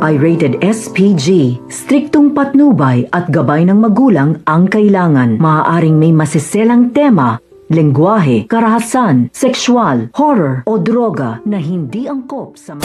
ay rated SPG. Striktong patnubay at gabay ng magulang ang kailangan. Maaaring may masiselang tema, lengguwahe, karahasan, sexual, horror o droga na hindi angkop sa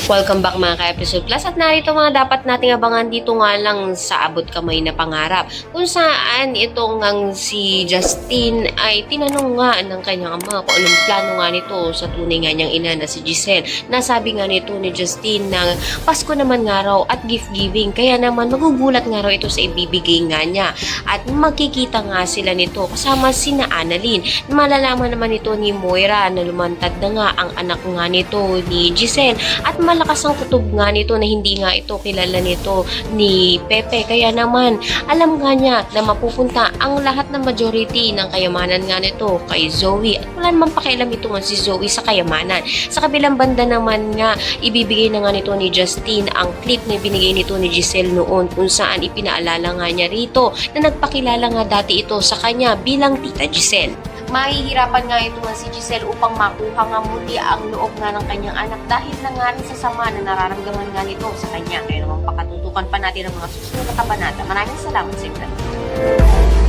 Welcome back mga ka-episode plus at narito mga dapat nating abangan dito nga lang sa abot kamay na pangarap kung saan itong ang si Justin ay tinanong nga ng kanyang ama kung anong plano nga nito sa tunay nga niyang ina na si Giselle. Nasabi nga nito ni Justin na Pasko naman nga raw at gift giving kaya naman magugulat nga raw ito sa ibibigay nga niya at magkikita nga sila nito kasama sina Annalyn. Malalaman naman ito ni Moira na lumantad na nga ang anak nga nito ni Giselle at malakas ang kutob nga nito na hindi nga ito kilala nito ni Pepe. Kaya naman, alam nga niya na mapupunta ang lahat ng majority ng kayamanan nga nito kay Zoe. At wala namang pakialam ito nga si Zoe sa kayamanan. Sa kabilang banda naman nga, ibibigay na nga nito ni Justin ang clip na binigay nito ni Giselle noon kung saan ipinaalala nga niya rito na nagpakilala nga dati ito sa kanya bilang Tita Giselle. Mahihirapan nga ito nga si Giselle upang makuha nga muli ang loob nga ng kanyang anak dahil na nga rin sa sama na nararamdaman nga nito sa kanya. Kaya naman pakatutukan pa natin ang mga susunod na kabanata. Maraming salamat sa inyo.